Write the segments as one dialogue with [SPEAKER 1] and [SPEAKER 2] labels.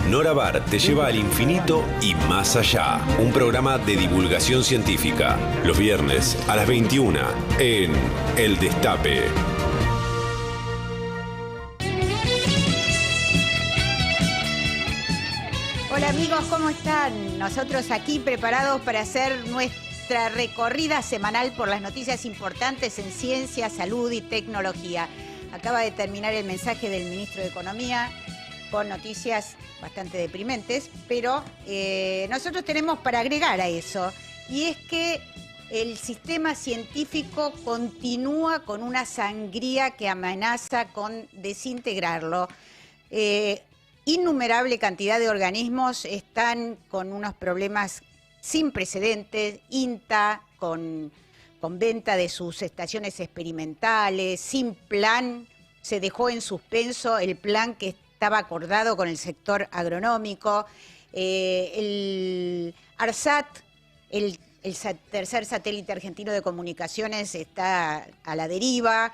[SPEAKER 1] Nora Bar te lleva al infinito y más allá. Un programa de divulgación científica. Los viernes a las 21 en El Destape.
[SPEAKER 2] Hola amigos, ¿cómo están? Nosotros aquí preparados para hacer nuestra recorrida semanal por las noticias importantes en ciencia, salud y tecnología. Acaba de terminar el mensaje del ministro de Economía con noticias bastante deprimentes, pero nosotros tenemos para agregar a eso, y es que el sistema científico continúa con una sangría que amenaza con desintegrarlo. Innumerable cantidad de organismos están con unos problemas sin precedentes, INTA con venta de sus estaciones experimentales, sin plan, se dejó en suspenso el plan que estaba acordado con el sector agronómico, el ARSAT, el tercer satélite argentino de comunicaciones, está a la deriva.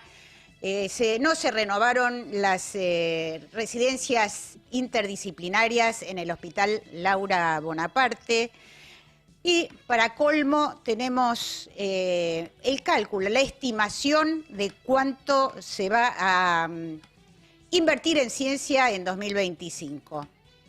[SPEAKER 2] No se renovaron las residencias interdisciplinarias en el Hospital Laura Bonaparte. Y para colmo tenemos el cálculo, la estimación de cuánto se va a invertir en ciencia en 2025.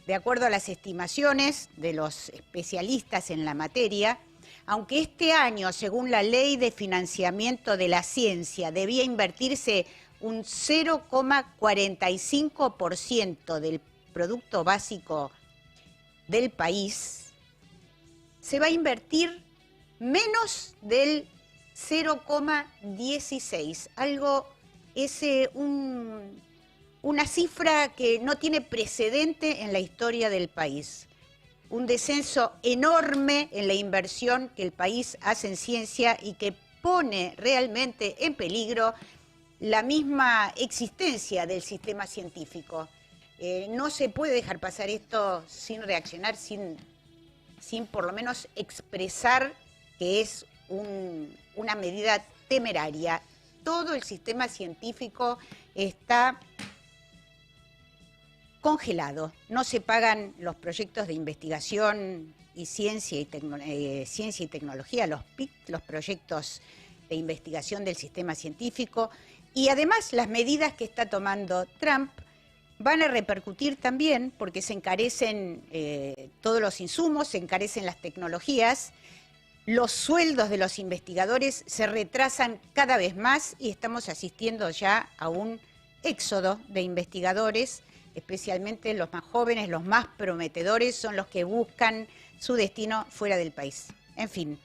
[SPEAKER 2] De acuerdo a las estimaciones de los especialistas en la materia, aunque este año, según la Ley de Financiamiento de la Ciencia, debía invertirse un 0,45% del Producto Básico del país, se va a invertir menos del 0,16%. Algo, una cifra que no tiene precedente en la historia del país. Un descenso enorme en la inversión que el país hace en ciencia y que pone realmente en peligro la misma existencia del sistema científico. No se puede dejar pasar esto sin reaccionar, sin por lo menos expresar que es una medida temeraria. Todo el sistema científico está congelado. No se pagan los proyectos de investigación y ciencia y tecnología, los PIC, los proyectos de investigación del sistema científico. Y además las medidas que está tomando Trump van a repercutir también porque se encarecen todos los insumos, se encarecen las tecnologías, los sueldos de los investigadores se retrasan cada vez más y estamos asistiendo ya a un éxodo de investigadores, especialmente los más jóvenes, los más prometedores, son los que buscan su destino fuera del país. En fin,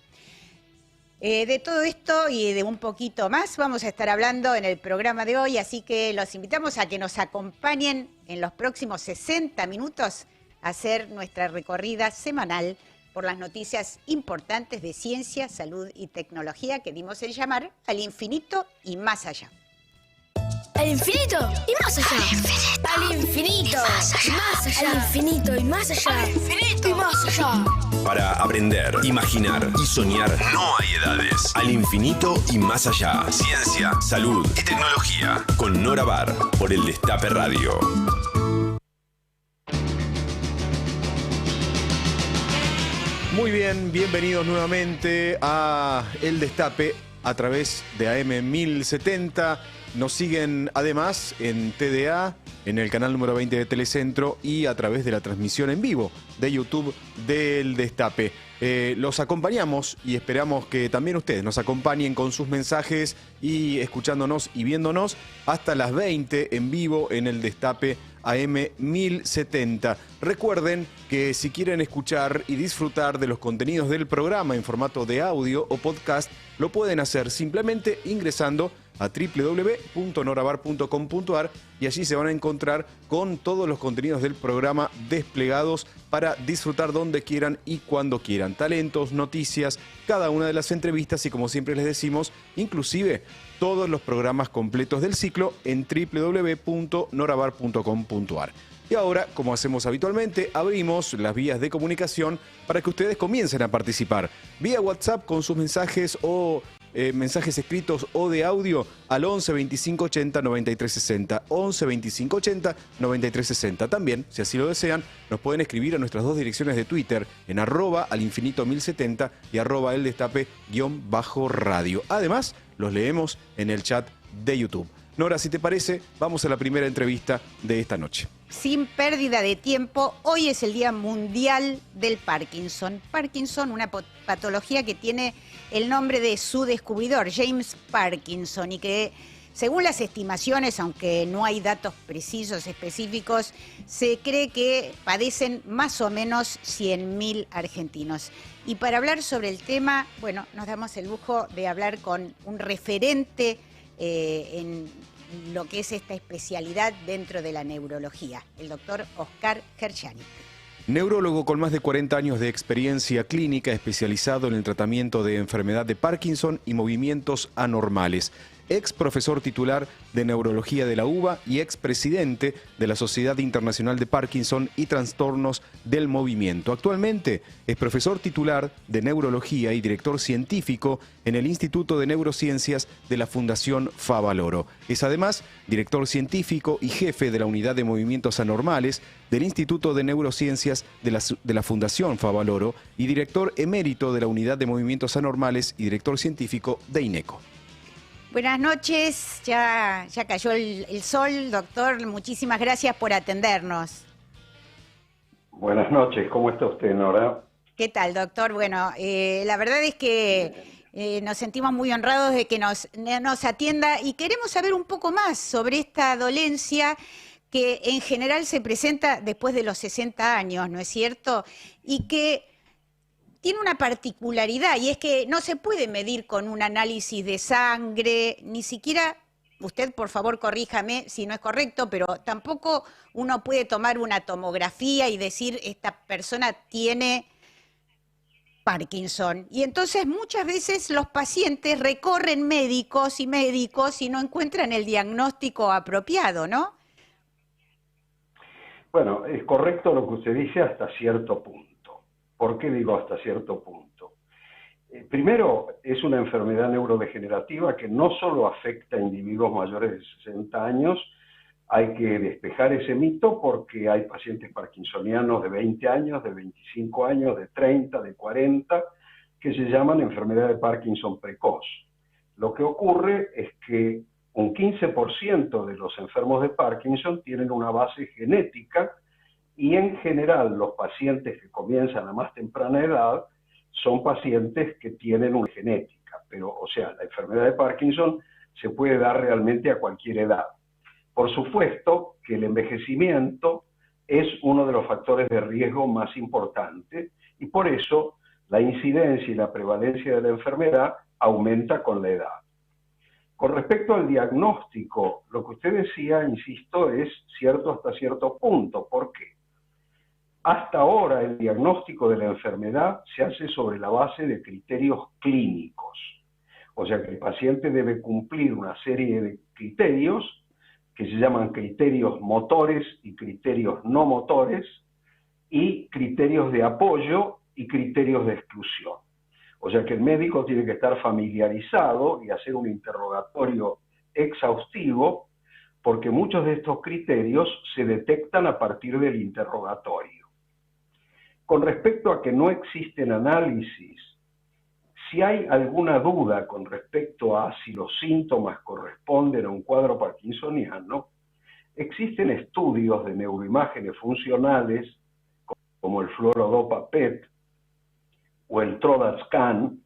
[SPEAKER 2] de todo esto y de un poquito más vamos a estar hablando en el programa de hoy, así que los invitamos a que nos acompañen en los próximos 60 minutos a hacer nuestra recorrida semanal por las noticias importantes de ciencia, salud y tecnología que dimos en llamar Al Infinito y Más Allá.
[SPEAKER 3] Al infinito y más allá. Al infinito y más allá. Al infinito y más allá. Al infinito y más allá.
[SPEAKER 1] Para aprender, imaginar y soñar no hay edades. Al infinito y más allá. Ciencia, salud y tecnología. Con Nora Bar por El Destape Radio.
[SPEAKER 4] Muy bien, bienvenidos nuevamente a El Destape a través de AM 1070. Nos siguen además en TDA, en el canal número 20 de Telecentro y a través de la transmisión en vivo de YouTube del Destape. Los acompañamos y esperamos que también ustedes nos acompañen con sus mensajes y escuchándonos y viéndonos hasta las 20 en vivo en el Destape AM 1070. Recuerden que si quieren escuchar y disfrutar de los contenidos del programa en formato de audio o podcast, lo pueden hacer simplemente ingresando a www.norabar.com.ar y allí se van a encontrar con todos los contenidos del programa desplegados para disfrutar donde quieran y cuando quieran. Talentos, noticias, cada una de las entrevistas y, como siempre les decimos, inclusive todos los programas completos del ciclo en www.norabar.com.ar. Y ahora, como hacemos habitualmente, abrimos las vías de comunicación para que ustedes comiencen a participar. Vía WhatsApp con sus mensajes o mensajes escritos o de audio al 11 25 80 93 60. 11 25 80 93 60. También, si así lo desean, nos pueden escribir a nuestras dos direcciones de Twitter en @alinfinito1070 y @eldestape_radio. Además, los leemos en el chat de YouTube. Nora, si te parece, vamos a la primera entrevista de esta noche.
[SPEAKER 2] Sin pérdida de tiempo, hoy es el Día Mundial del Parkinson. Parkinson, una patología que tiene el nombre de su descubridor, James Parkinson, y que, según las estimaciones, aunque no hay datos precisos, específicos, se cree que padecen más o menos 100.000 argentinos. Y para hablar sobre el tema, bueno, nos damos el lujo de hablar con un referente en lo que es esta especialidad dentro de la neurología, el doctor Oscar Gershani.
[SPEAKER 4] Neurólogo con más de 40 años de experiencia clínica, especializado en el tratamiento de enfermedad de Parkinson y movimientos anormales. Ex profesor titular de neurología de la UBA y ex presidente de la Sociedad Internacional de Parkinson y Trastornos del Movimiento. Actualmente es profesor titular de neurología y director científico en el Instituto de Neurociencias de la Fundación Favaloro. Es además director científico y jefe de la Unidad de Movimientos Anormales del Instituto de Neurociencias de la Fundación Favaloro y director emérito de la Unidad de Movimientos Anormales y director científico de INECO.
[SPEAKER 2] Buenas noches, ya cayó el sol, doctor, muchísimas gracias por atendernos.
[SPEAKER 5] Buenas noches, ¿cómo está usted, Nora?
[SPEAKER 2] ¿Qué tal, doctor? Bueno, la verdad es que nos sentimos muy honrados de que nos atienda y queremos saber un poco más sobre esta dolencia que en general se presenta después de los 60 años, ¿no es cierto? Y que tiene una particularidad, y es que no se puede medir con un análisis de sangre, ni siquiera, usted por favor corríjame si no es correcto, pero tampoco uno puede tomar una tomografía y decir esta persona tiene Parkinson. Y entonces muchas veces los pacientes recorren médicos y no encuentran el diagnóstico apropiado, ¿no?
[SPEAKER 5] Bueno, es correcto lo que usted dice hasta cierto punto. ¿Por qué digo hasta cierto punto? Primero, es una enfermedad neurodegenerativa que no solo afecta a individuos mayores de 60 años, hay que despejar ese mito porque hay pacientes parkinsonianos de 20 años, de 25 años, de 30, de 40, que se llaman enfermedad de Parkinson precoz. Lo que ocurre es que un 15% de los enfermos de Parkinson tienen una base genética y en general los pacientes que comienzan a más temprana edad son pacientes que tienen una genética, pero o sea, la enfermedad de Parkinson se puede dar realmente a cualquier edad. Por supuesto que el envejecimiento es uno de los factores de riesgo más importantes y por eso la incidencia y la prevalencia de la enfermedad aumenta con la edad. Con respecto al diagnóstico, lo que usted decía, insisto, es cierto hasta cierto punto. ¿Por qué? Hasta ahora el diagnóstico de la enfermedad se hace sobre la base de criterios clínicos. O sea que el paciente debe cumplir una serie de criterios que se llaman criterios motores y criterios no motores, y criterios de apoyo y criterios de exclusión. O sea que el médico tiene que estar familiarizado y hacer un interrogatorio exhaustivo, porque muchos de estos criterios se detectan a partir del interrogatorio. Con respecto a que no existen análisis, si hay alguna duda con respecto a si los síntomas corresponden a un cuadro parkinsoniano, existen estudios de neuroimágenes funcionales, como el fluorodopa PET o el TRODA-SCAN,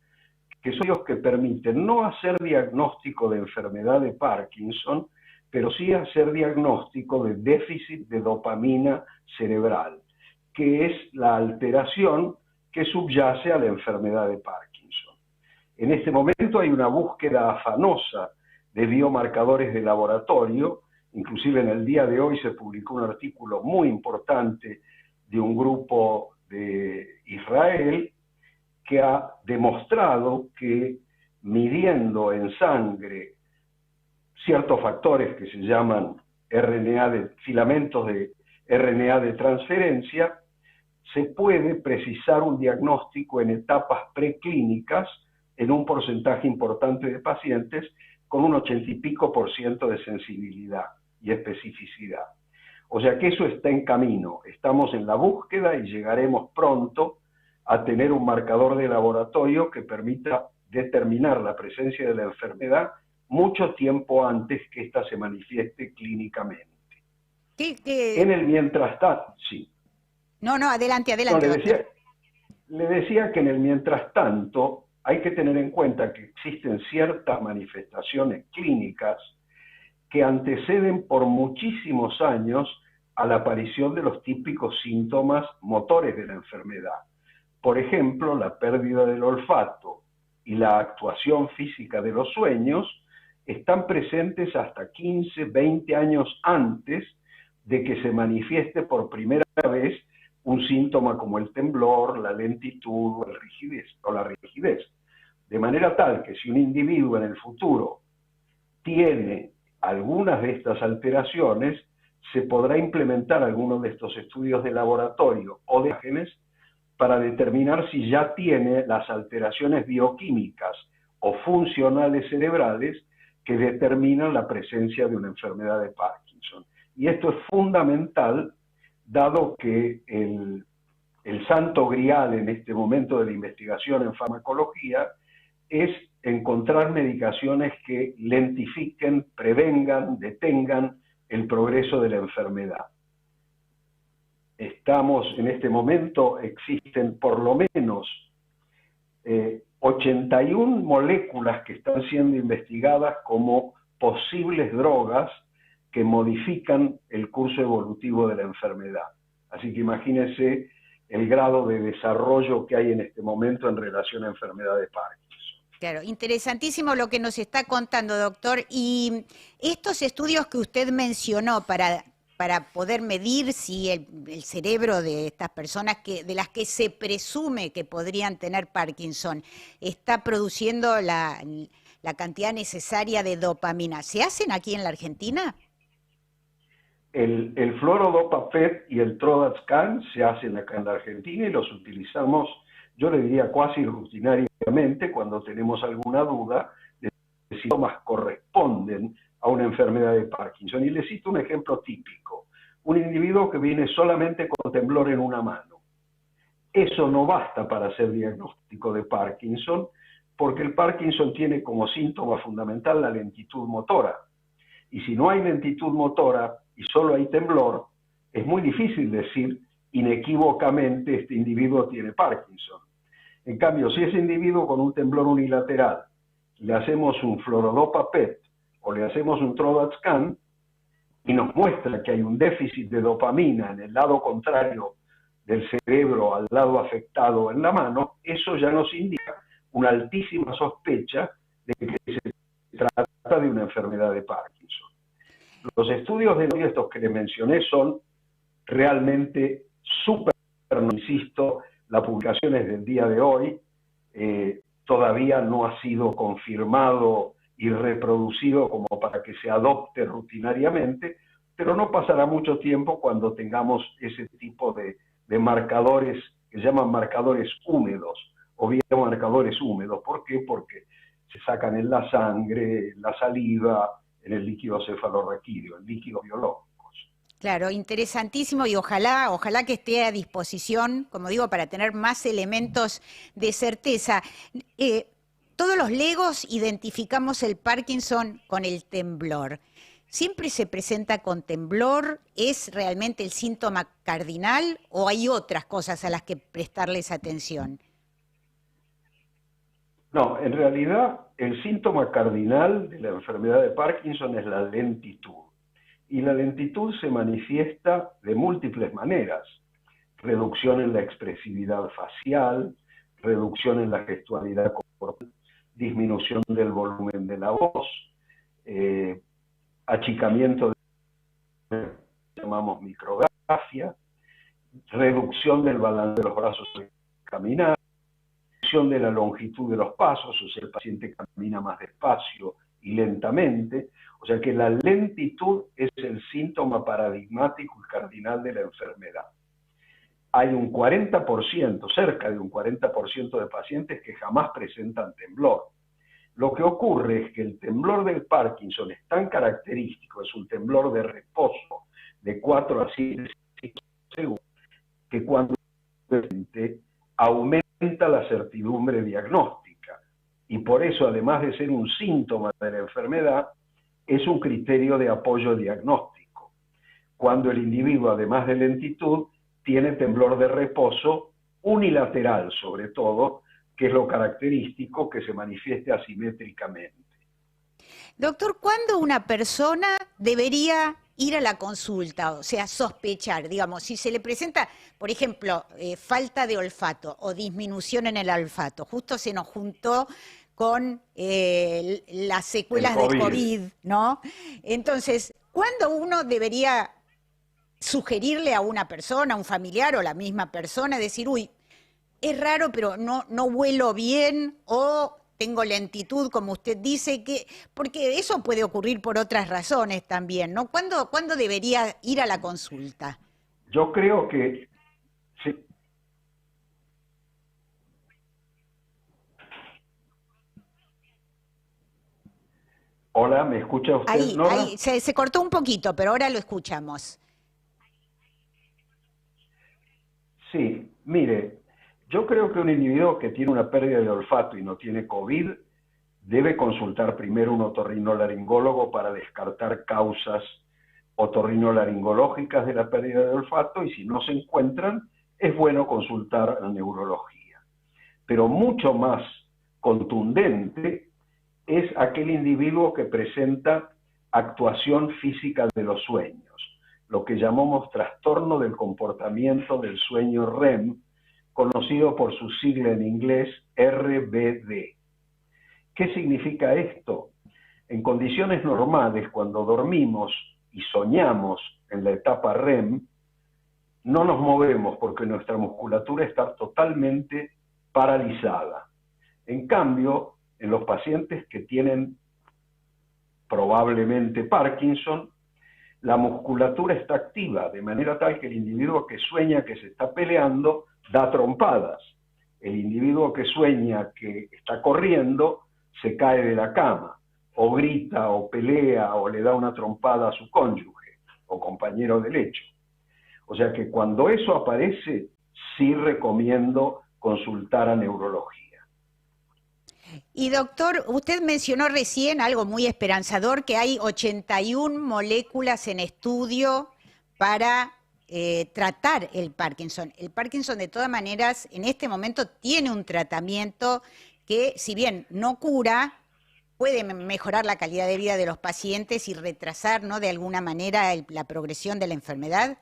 [SPEAKER 5] que son los que permiten no hacer diagnóstico de enfermedad de Parkinson, pero sí hacer diagnóstico de déficit de dopamina cerebral, que es la alteración que subyace a la enfermedad de Parkinson. En este momento hay una búsqueda afanosa de biomarcadores de laboratorio, inclusive en el día de hoy se publicó un artículo muy importante de un grupo de Israel que ha demostrado que midiendo en sangre ciertos factores que se llaman filamentos de RNA de transferencia, se puede precisar un diagnóstico en etapas preclínicas en un porcentaje importante de pacientes con un 80 y pico % de sensibilidad y especificidad. O sea que eso está en camino, estamos en la búsqueda y llegaremos pronto a tener un marcador de laboratorio que permita determinar la presencia de la enfermedad mucho tiempo antes que ésta se manifieste clínicamente. En el mientras tanto, sí.
[SPEAKER 2] No, adelante,
[SPEAKER 5] No, le decía que en el mientras tanto hay que tener en cuenta que existen ciertas manifestaciones clínicas que anteceden por muchísimos años a la aparición de los típicos síntomas motores de la enfermedad. Por ejemplo, la pérdida del olfato y la actuación física de los sueños están presentes hasta 15, 20 años antes de que se manifieste por primera vez un síntoma como el temblor, la lentitud o la rigidez. De manera tal que si un individuo en el futuro tiene algunas de estas alteraciones, se podrá implementar algunos de estos estudios de laboratorio o de imágenes para determinar si ya tiene las alteraciones bioquímicas o funcionales cerebrales que determinan la presencia de una enfermedad de Parkinson. Y esto es fundamental, dado que el santo grial en este momento de la investigación en farmacología es encontrar medicaciones que lentifiquen, prevengan, detengan el progreso de la enfermedad. Estamos en este momento, existen por lo menos 81 moléculas que están siendo investigadas como posibles drogas que modifican el curso evolutivo de la enfermedad. Así que imagínense el grado de desarrollo que hay en este momento en relación a enfermedad de Parkinson.
[SPEAKER 2] Claro, interesantísimo lo que nos está contando, doctor. Y estos estudios que usted mencionó para poder medir si el cerebro de estas personas de las que se presume que podrían tener Parkinson está produciendo la cantidad necesaria de dopamina, ¿se hacen aquí en la Argentina?
[SPEAKER 5] El fluorodopa PET y el TRODAT-SCAN se hacen acá en la Argentina y los utilizamos, yo le diría cuasi rutinariamente, cuando tenemos alguna duda de si los síntomas corresponden a una enfermedad de Parkinson. Y le cito un ejemplo típico. Un individuo que viene solamente con temblor en una mano. Eso no basta para hacer diagnóstico de Parkinson, porque el Parkinson tiene como síntoma fundamental la lentitud motora. Y si no hay lentitud motora y solo hay temblor, es muy difícil decir inequívocamente este individuo tiene Parkinson. En cambio, si ese individuo con un temblor unilateral le hacemos un fluorodopa PET o le hacemos un TRODAT-SCAN y nos muestra que hay un déficit de dopamina en el lado contrario del cerebro al lado afectado en la mano, eso ya nos indica una altísima sospecha de que se trata de una enfermedad de Parkinson. Los estudios de estos que les mencioné son realmente súper, insisto, la publicación es del día de hoy, todavía no ha sido confirmado y reproducido como para que se adopte rutinariamente, pero no pasará mucho tiempo cuando tengamos ese tipo de marcadores que llaman marcadores húmedos o biomarcadores húmedos. ¿Por qué? Porque se sacan en la sangre, en la saliva, en el líquido cefalorraquídeo, en líquidos biológicos.
[SPEAKER 2] Claro, interesantísimo y ojalá que esté a disposición, como digo, para tener más elementos de certeza. Todos los legos identificamos el Parkinson con el temblor. ¿Siempre se presenta con temblor? ¿Es realmente el síntoma cardinal o hay otras cosas a las que prestarles atención?
[SPEAKER 5] No, en realidad el síntoma cardinal de la enfermedad de Parkinson es la lentitud. Y la lentitud se manifiesta de múltiples maneras. Reducción en la expresividad facial, reducción en la gestualidad corporal, disminución del volumen de la voz, achicamiento de lo que llamamos micrografia, reducción del balance de los brazos al caminar, reducción de la longitud de los pasos, o sea, el paciente camina más despacio y lentamente. O sea que la lentitud es el síntoma paradigmático y cardinal de la enfermedad. hay un 40%, cerca de un 40% de pacientes que jamás presentan temblor. Lo que ocurre es que el temblor del Parkinson es tan característico, es un temblor de reposo de 4 a 7 segundos, que cuando aumenta la certidumbre diagnóstica. Y por eso, además de ser un síntoma de la enfermedad, es un criterio de apoyo diagnóstico. Cuando el individuo, además de lentitud, tiene temblor de reposo unilateral, sobre todo, que es lo característico, que se manifieste asimétricamente.
[SPEAKER 2] Doctor, ¿cuándo una persona debería ir a la consulta? O sea, sospechar, digamos, si se le presenta, por ejemplo, falta de olfato o disminución en el olfato, justo se nos juntó con las secuelas del COVID, ¿no? Entonces, ¿cuándo uno debería sugerirle a una persona, a un familiar o la misma persona, decir, uy, es raro, pero no huelo bien, o tengo lentitud, como usted dice, porque eso puede ocurrir por otras razones también, ¿no? ¿Cuándo debería ir a la consulta?
[SPEAKER 5] Yo creo que sí. Hola, ¿me escucha usted,
[SPEAKER 2] Ahí,
[SPEAKER 5] Nora?
[SPEAKER 2] ahí se cortó un poquito, pero ahora lo escuchamos.
[SPEAKER 5] Sí, mire, yo creo que un individuo que tiene una pérdida de olfato y no tiene COVID debe consultar primero un otorrinolaringólogo para descartar causas otorrinolaringológicas de la pérdida de olfato, y si no se encuentran, es bueno consultar a neurología. Pero mucho más contundente es aquel individuo que presenta actuación física de los sueños, lo que llamamos trastorno del comportamiento del sueño REM, conocido por su sigla en inglés RBD. ¿Qué significa esto? En condiciones normales, cuando dormimos y soñamos en la etapa REM, no nos movemos porque nuestra musculatura está totalmente paralizada. En cambio, en los pacientes que tienen probablemente Parkinson, la musculatura está activa, de manera tal que el individuo que sueña que se está peleando da trompadas. El individuo que sueña que está corriendo se cae de la cama, o grita, o pelea, o le da una trompada a su cónyuge o compañero de lecho. O sea que cuando eso aparece, sí recomiendo consultar a neurología.
[SPEAKER 2] Y doctor, usted mencionó recién algo muy esperanzador, que hay 81 moléculas en estudio para tratar el Parkinson. El Parkinson, de todas maneras, en este momento tiene un tratamiento que, si bien no cura, puede mejorar la calidad de vida de los pacientes y retrasar, ¿no?, de alguna manera la progresión de la enfermedad.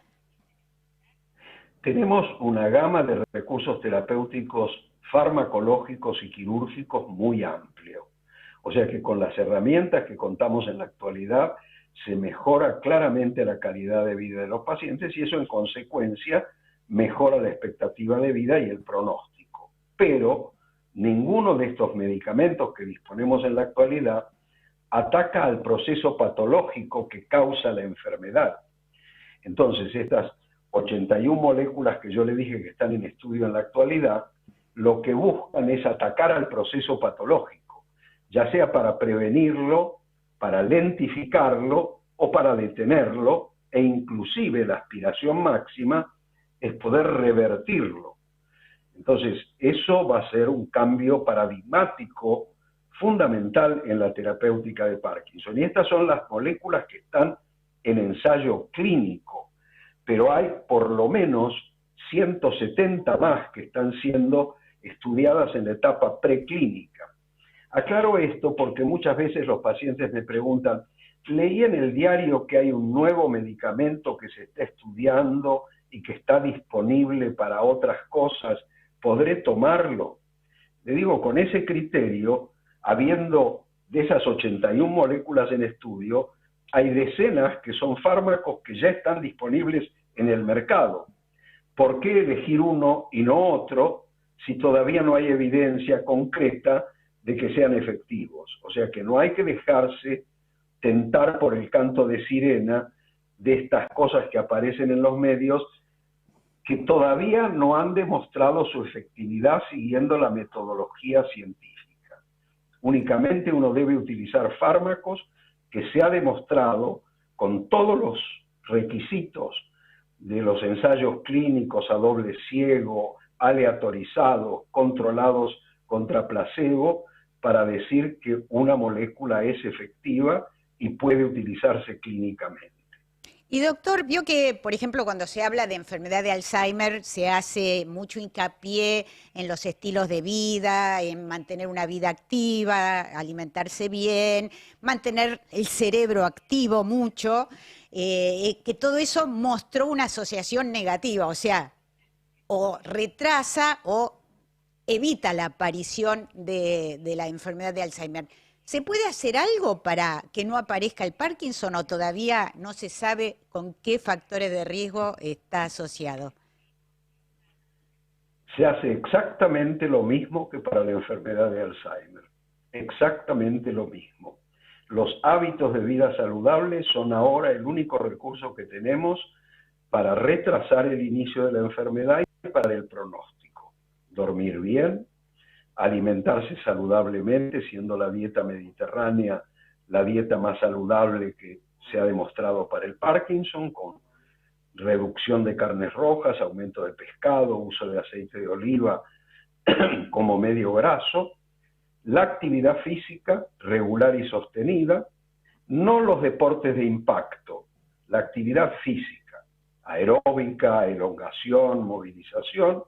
[SPEAKER 5] Tenemos una gama de recursos terapéuticos farmacológicos y quirúrgicos muy amplio. O sea que con las herramientas que contamos en la actualidad se mejora claramente la calidad de vida de los pacientes, y eso en consecuencia mejora la expectativa de vida y el pronóstico. Pero ninguno de estos medicamentos que disponemos en la actualidad ataca al proceso patológico que causa la enfermedad. Entonces, estas 81 moléculas que yo le dije que están en estudio en la actualidad, lo que buscan es atacar al proceso patológico, ya sea para prevenirlo, para lentificarlo o para detenerlo, e inclusive la aspiración máxima es poder revertirlo. Entonces, eso va a ser un cambio paradigmático fundamental en la terapéutica de Parkinson. Y estas son las moléculas que están en ensayo clínico, pero hay por lo menos 170 más que están siendo estudiadas en la etapa preclínica. Aclaro esto porque muchas veces los pacientes me preguntan, leí en el diario que hay un nuevo medicamento que se está estudiando y que está disponible para otras cosas, ¿podré tomarlo? Le digo, con ese criterio, habiendo de esas 81 moléculas en estudio, hay decenas que son fármacos que ya están disponibles en el mercado. ¿Por qué elegir uno y no otro si todavía no hay evidencia concreta de que sean efectivos? O sea que no hay que dejarse tentar por el canto de sirena de estas cosas que aparecen en los medios que todavía no han demostrado su efectividad siguiendo la metodología científica. Únicamente uno debe utilizar fármacos que se ha demostrado con todos los requisitos de los ensayos clínicos a doble ciego, aleatorizados, controlados contra placebo, para decir que una molécula es efectiva y puede utilizarse clínicamente.
[SPEAKER 2] Y doctor, vio que, por ejemplo, cuando se habla de enfermedad de Alzheimer, se hace mucho hincapié en los estilos de vida, en mantener una vida activa, alimentarse bien, mantener el cerebro activo mucho, que todo eso mostró una asociación negativa, o sea, o retrasa o evita la aparición de la enfermedad de Alzheimer. ¿Se puede hacer algo para que no aparezca el Parkinson o todavía no se sabe con qué factores de riesgo está asociado?
[SPEAKER 5] Se hace exactamente lo mismo que para la enfermedad de Alzheimer. Exactamente lo mismo. Los hábitos de vida saludables son ahora el único recurso que tenemos para retrasar el inicio de la enfermedad y para el pronóstico. Dormir bien, alimentarse saludablemente, siendo la dieta mediterránea la dieta más saludable que se ha demostrado para el Parkinson, con reducción de carnes rojas, aumento de pescado, uso de aceite de oliva como medio graso, la actividad física regular y sostenida, no los deportes de impacto, la actividad física, aeróbica, elongación, movilización,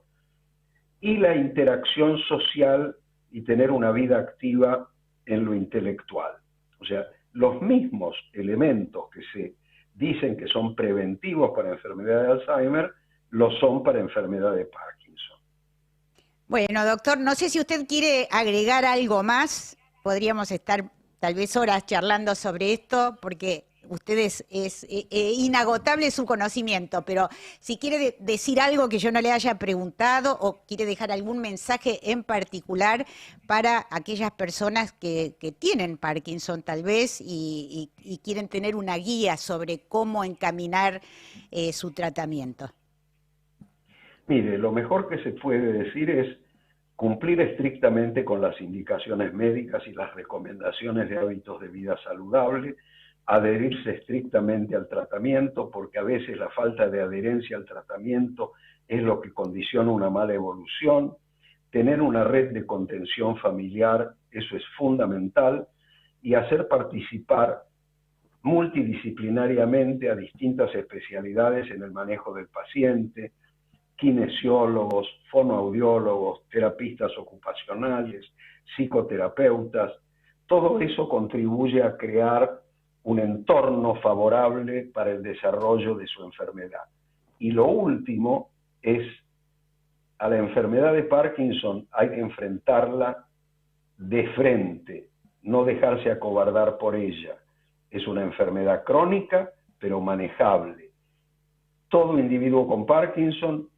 [SPEAKER 5] y la interacción social y tener una vida activa en lo intelectual. O sea, los mismos elementos que se dicen que son preventivos para enfermedad de Alzheimer, lo son para enfermedad de Parkinson.
[SPEAKER 2] Bueno, doctor, no sé si usted quiere agregar algo más. Podríamos estar tal vez horas charlando sobre esto, porque usted es inagotable su conocimiento, pero si quiere decir algo que yo no le haya preguntado o quiere dejar algún mensaje en particular para aquellas personas que tienen Parkinson tal vez y quieren tener una guía sobre cómo encaminar su tratamiento.
[SPEAKER 5] Mire, lo mejor que se puede decir es cumplir estrictamente con las indicaciones médicas y las recomendaciones de hábitos de vida saludable, adherirse estrictamente al tratamiento, porque a veces la falta de adherencia al tratamiento es lo que condiciona una mala evolución, tener una red de contención familiar, eso es fundamental, y hacer participar multidisciplinariamente a distintas especialidades en el manejo del paciente, kinesiólogos, fonoaudiólogos, terapistas ocupacionales, psicoterapeutas. Todo eso contribuye a crear un entorno favorable para el desarrollo de su enfermedad. Y lo último es, a la enfermedad de Parkinson hay que enfrentarla de frente, no dejarse acobardar por ella. Es una enfermedad crónica, pero manejable. Todo individuo con Parkinson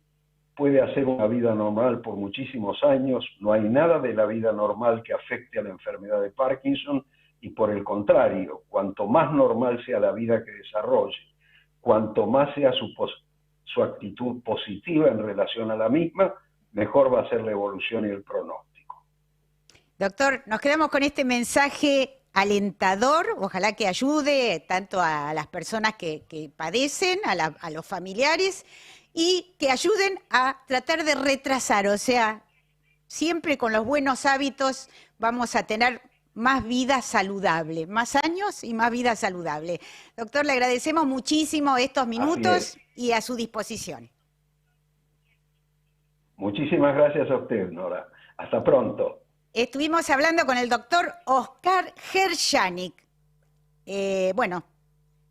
[SPEAKER 5] puede hacer una vida normal por muchísimos años, no hay nada de la vida normal que afecte a la enfermedad de Parkinson, y por el contrario, cuanto más normal sea la vida que desarrolle, cuanto más sea su actitud positiva en relación a la misma, mejor va a ser la evolución y el pronóstico.
[SPEAKER 2] Doctor, nos quedamos con este mensaje alentador, ojalá que ayude tanto a las personas que padecen, a los familiares, y que ayuden a tratar de retrasar, o sea, siempre con los buenos hábitos vamos a tener más vida saludable, más años y más vida saludable. Doctor, le agradecemos muchísimo estos minutos y a su disposición.
[SPEAKER 5] Muchísimas gracias a usted, Nora. Hasta pronto.
[SPEAKER 2] Estuvimos hablando con el doctor Oscar Gershanik. Bueno,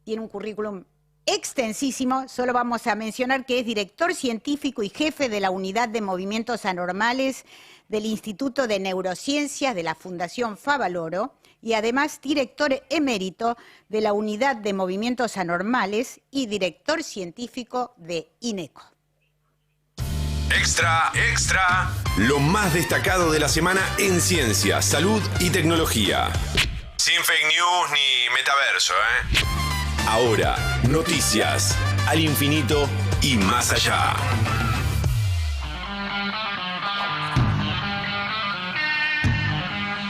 [SPEAKER 2] tiene un currículum extensísimo, solo vamos a mencionar que es director científico y jefe de la Unidad de Movimientos Anormales del Instituto de Neurociencias de la Fundación Favaloro y además director emérito de la Unidad de Movimientos Anormales y director científico de INECO.
[SPEAKER 1] Extra, extra. Lo más destacado de la semana en ciencia, salud y tecnología. Sin fake news ni metaverso, ¿eh? Ahora, noticias al infinito y más allá.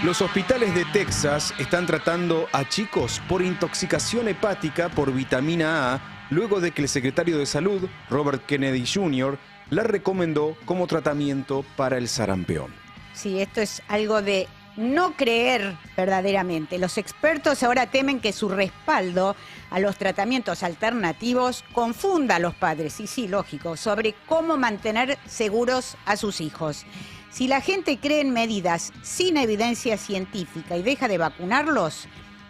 [SPEAKER 4] Los hospitales de Texas están tratando a chicos por intoxicación hepática por vitamina A, luego de que el secretario de Salud, Robert Kennedy Jr., la recomendó como tratamiento para el sarampión.
[SPEAKER 2] Sí, esto es algo de no creer verdaderamente. Los expertos ahora temen que su respaldo a los tratamientos alternativos confunda a los padres, y sí, lógico, sobre cómo mantener seguros a sus hijos. Si la gente cree en medidas sin evidencia científica y deja de vacunarlos,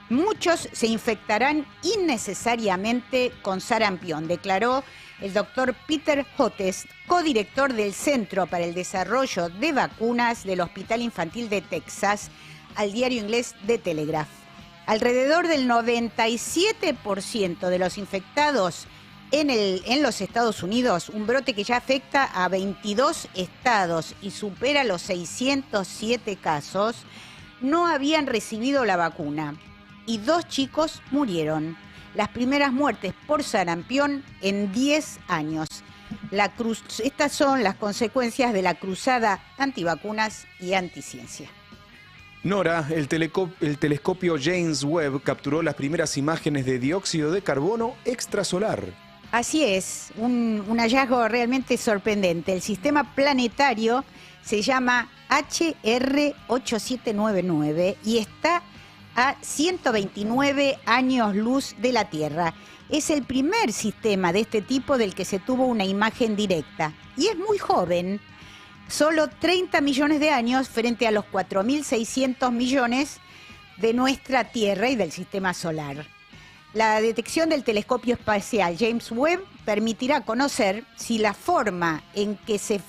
[SPEAKER 2] muchos se infectarán innecesariamente con sarampión, declaró el doctor Peter Hotez, codirector del Centro para el Desarrollo de Vacunas del Hospital Infantil de Texas, al diario inglés The Telegraph. Alrededor del 97% de los infectados en los Estados Unidos, un brote que ya afecta a 22 estados y supera los 607 casos, no habían recibido la vacuna y 2 chicos murieron. Las primeras muertes por sarampión en 10 años. Estas son las consecuencias de la cruzada antivacunas y anticiencia.
[SPEAKER 4] Nora, el telescopio James Webb capturó las primeras imágenes de dióxido de carbono extrasolar.
[SPEAKER 2] Así es, un hallazgo realmente sorprendente. El sistema planetario se llama HR8799 y está a 129 años luz de la Tierra. Es el primer sistema de este tipo del que se tuvo una imagen directa. Y es muy joven, solo 30 millones de años frente a los 4.600 millones de nuestra Tierra y del sistema solar. La detección del telescopio espacial James Webb permitirá conocer si la forma en que se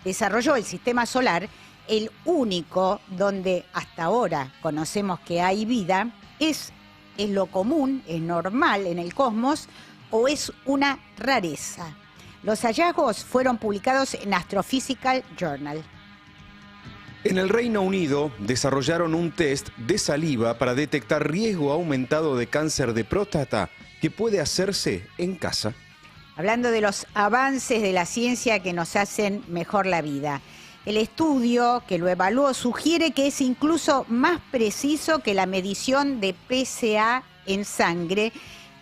[SPEAKER 2] desarrolló el sistema solar, el único donde hasta ahora conocemos que hay vida, es lo común, es normal en el cosmos o es una rareza. Los hallazgos fueron publicados en Astrophysical Journal.
[SPEAKER 4] En el Reino Unido desarrollaron un test de saliva para detectar riesgo aumentado de cáncer de próstata que puede hacerse en casa.
[SPEAKER 2] Hablando de los avances de la ciencia que nos hacen mejor la vida. El estudio que lo evaluó sugiere que es incluso más preciso que la medición de PSA en sangre,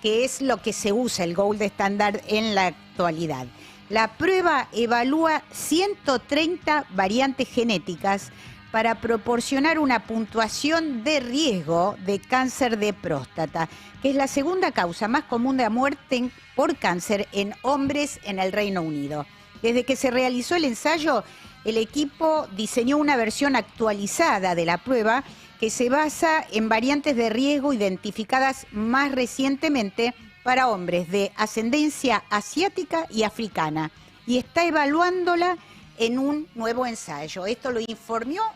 [SPEAKER 2] que es lo que se usa, el gold standard en la actualidad. La prueba evalúa 130 variantes genéticas para proporcionar una puntuación de riesgo de cáncer de próstata, que es la segunda causa más común de muerte por cáncer en hombres en el Reino Unido. Desde que se realizó el ensayo, el equipo diseñó una versión actualizada de la prueba que se basa en variantes de riesgo identificadas más recientemente para hombres de ascendencia asiática y africana, y está evaluándola en un nuevo ensayo. Esto lo informó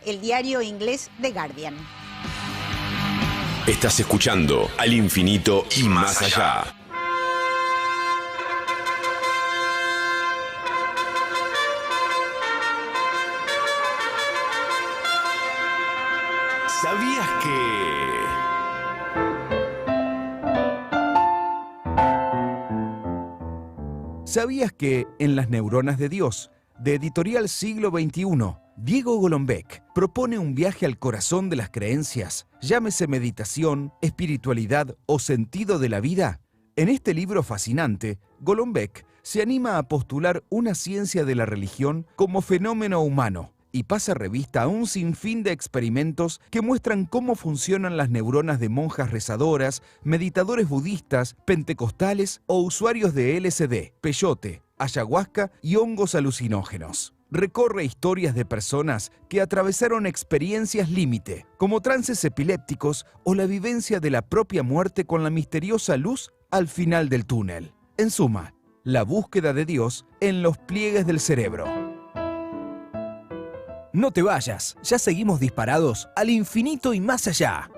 [SPEAKER 2] el diario inglés The Guardian.
[SPEAKER 1] Estás escuchando Al Infinito y Más Allá. ¿Sabías que...?
[SPEAKER 6] ¿Sabías que en Las neuronas de Dios, de Editorial Siglo XXI, Diego Golombek propone un viaje al corazón de las creencias, llámese meditación, espiritualidad o sentido de la vida? En este libro fascinante, Golombek se anima a postular una ciencia de la religión como fenómeno humano y pasa revista a un sinfín de experimentos que muestran cómo funcionan las neuronas de monjas rezadoras, meditadores budistas, pentecostales o usuarios de LSD, peyote, ayahuasca y hongos alucinógenos. Recorre historias de personas que atravesaron experiencias límite, como trances epilépticos o la vivencia de la propia muerte con la misteriosa luz al final del túnel. En suma, la búsqueda de Dios en los pliegues del cerebro. No te vayas, ya seguimos disparados al infinito y más allá.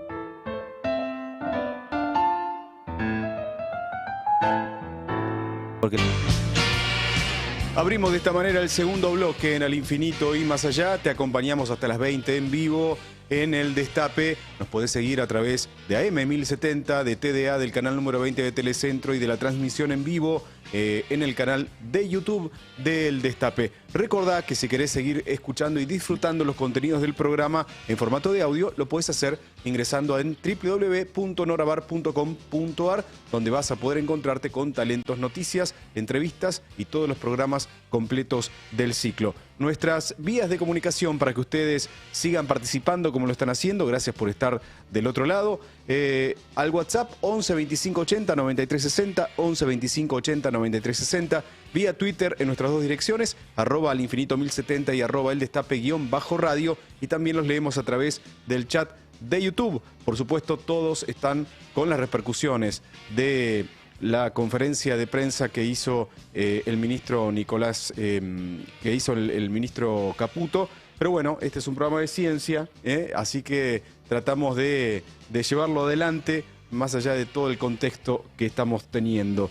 [SPEAKER 4] Abrimos de esta manera el segundo bloque en Al Infinito y Más Allá. Te acompañamos hasta las 20 en vivo en El Destape. Nos podés seguir a través de AM 1070, de TDA, del canal número 20 de Telecentro y de la transmisión en vivo en el canal de YouTube del Destape. Recordá que si querés seguir escuchando y disfrutando los contenidos del programa en formato de audio, lo podés hacer ingresando en www.norabar.com.ar, donde vas a poder encontrarte con talentos, noticias, entrevistas y todos los programas completos del ciclo. Nuestras vías de comunicación para que ustedes sigan participando como lo están haciendo, gracias por estar del otro lado, al WhatsApp 11 25 80 93 60, 11 25 80 93 60, vía Twitter en nuestras dos direcciones, @alinfinito1070 y @eldestape_radio, y también los leemos a través del chat de YouTube. Por supuesto, todos están con las repercusiones de la conferencia de prensa que hizo el ministro Nicolás, que hizo el ministro Caputo. Pero bueno, este es un programa de ciencia, así que tratamos de llevarlo adelante más allá de todo el contexto que estamos teniendo.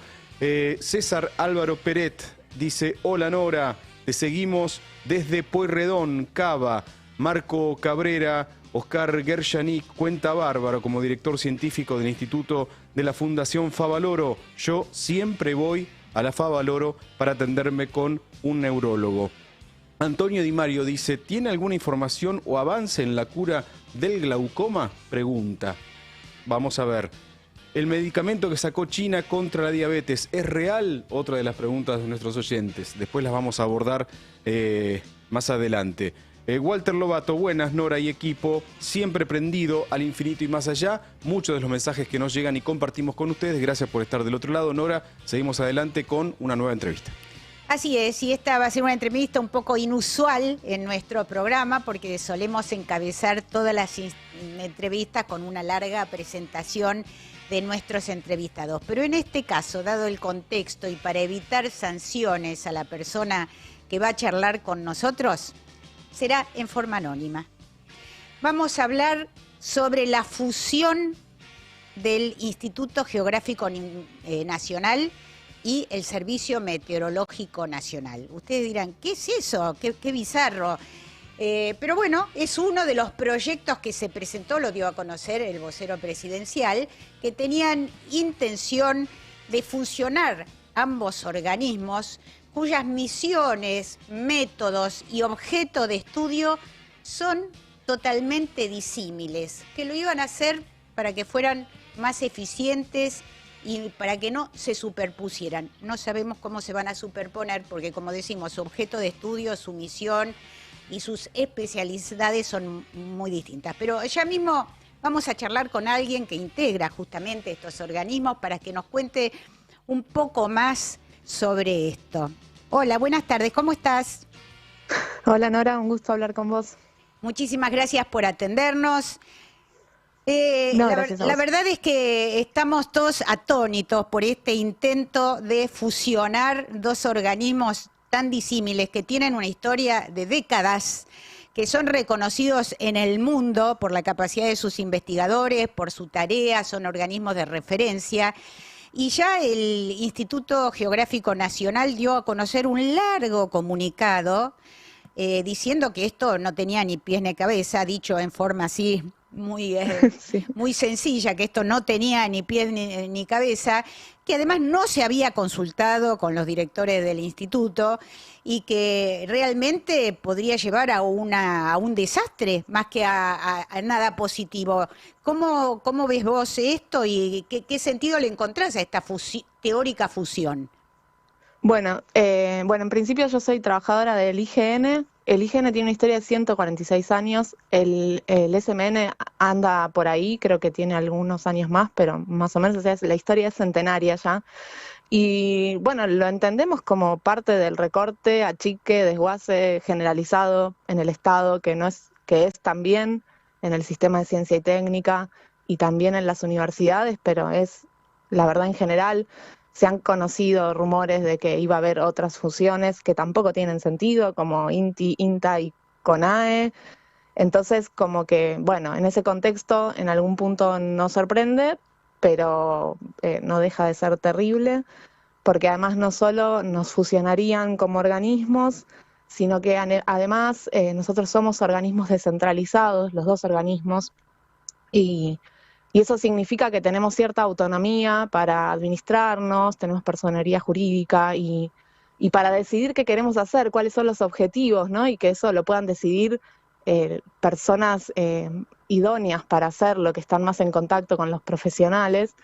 [SPEAKER 4] César Álvaro Peret dice: hola Nora, te seguimos desde Pueyrredón, Cava. Marco Cabrera, Oscar Gershanik cuenta bárbaro como director científico del Instituto de la Fundación Favaloro. Yo siempre voy a la Favaloro para atenderme con un neurólogo. Antonio Di Mario dice: ¿tiene alguna información o avance en la cura del glaucoma? Pregunta. Vamos a ver. ¿El medicamento que sacó China contra la diabetes es real? Otra de las preguntas de nuestros oyentes. Después las vamos a abordar más adelante. Walter Lobato, buenas Nora y equipo, siempre prendido al infinito y más allá. Muchos de los mensajes que nos llegan y compartimos con ustedes. Gracias por estar del otro lado. Nora, seguimos adelante con una nueva entrevista.
[SPEAKER 2] Así es, y esta va a ser una entrevista un poco inusual en nuestro programa porque solemos encabezar todas las entrevistas con una larga presentación de nuestros entrevistados. Pero en este caso, dado el contexto y para evitar sanciones a la persona que va a charlar con nosotros, será en forma anónima. Vamos a hablar sobre la fusión del Instituto Geográfico Nacional y el Servicio Meteorológico Nacional. Ustedes dirán, ¿qué es eso? Qué bizarro. Pero bueno, es uno de los proyectos que se presentó, lo dio a conocer el vocero presidencial, que tenían intención de fusionar ambos organismos cuyas misiones, métodos y objeto de estudio son totalmente disímiles, que lo iban a hacer para que fueran más eficientes y para que no se superpusieran. No sabemos cómo se van a superponer porque, como decimos, su objeto de estudio, su misión y sus especialidades son muy distintas. Pero ya mismo vamos a charlar con alguien que integra justamente estos organismos para que nos cuente un poco más sobre esto. Hola, buenas tardes, ¿cómo estás?
[SPEAKER 7] Hola Nora, un gusto hablar con vos.
[SPEAKER 2] Muchísimas gracias por atendernos.
[SPEAKER 7] Gracias a vos.
[SPEAKER 2] La verdad es que estamos todos atónitos por este intento de fusionar dos organismos tan disímiles que tienen una historia de décadas, que son reconocidos en el mundo por la capacidad de sus investigadores, por su tarea, son organismos de referencia. Y ya el Instituto Geográfico Nacional dio a conocer un largo comunicado diciendo que esto no tenía ni pies ni cabeza, dicho en forma así muy,
[SPEAKER 7] Sí.
[SPEAKER 2] muy sencilla, que esto no tenía ni pies ni cabeza, que además no se había consultado con los directores del instituto y que realmente podría llevar a un desastre más que a nada positivo. ¿Cómo ves vos esto y qué sentido le encontrás a esta teórica fusión?
[SPEAKER 7] Bueno, en principio yo soy trabajadora del IGN. El IGN tiene una historia de 146 años. El SMN anda por ahí, creo que tiene algunos años más, pero más o menos, o sea, la historia es centenaria ya. Y bueno, lo entendemos como parte del recorte, achique, desguace generalizado en el Estado, que es también en el sistema de ciencia y técnica y también en las universidades, pero es la verdad en general. Se han conocido rumores de que iba a haber otras fusiones que tampoco tienen sentido, como INTI, INTA y CONAE. Entonces, como que, bueno, en ese contexto en algún punto nos sorprende, pero no deja de ser terrible, porque además no solo nos fusionarían como organismos, sino que además nosotros somos organismos descentralizados, los dos organismos, y Y eso significa que tenemos cierta autonomía para administrarnos, tenemos personería jurídica y para decidir qué queremos hacer, cuáles son los objetivos, ¿no? Y que eso lo puedan decidir personas idóneas para hacerlo, que están más en contacto con los profesionales,